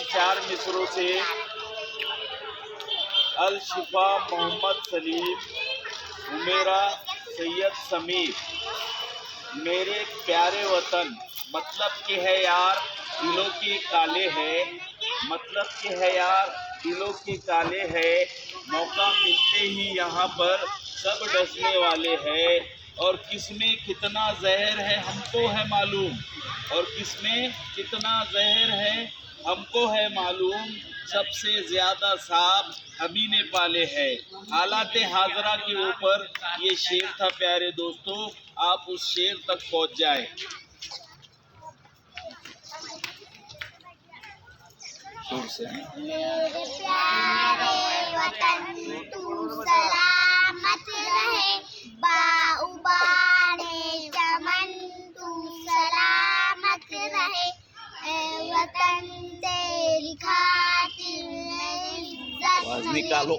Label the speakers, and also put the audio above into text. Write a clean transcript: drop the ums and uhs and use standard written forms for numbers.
Speaker 1: 4 मिसरों से अल शिफा मोहम्मद सलीम, उमेरा सैयद समीर। मेरे प्यारे वतन, मतलब कि है यार दिलों के काले है, मतलब कि है यार दिलों के काले है। मौका मिलते ही यहाँ पर सब डसने वाले हैं, और किसमें कितना जहर है हमको है मालूम, और किसमें कितना जहर है हमको है मालूम। सबसे ज्यादा सांप हमी ने पाले हैं। हालात हाजरा के ऊपर ये शेर था प्यारे दोस्तों, आप उस शेर तक पहुंच जाए।
Speaker 2: मेरे प्यारे वतन तू सलामत रहे, बाउबाने चमन तू सलामत रहे। ए वतन तेरी खातिर इज्जत
Speaker 1: निकालो।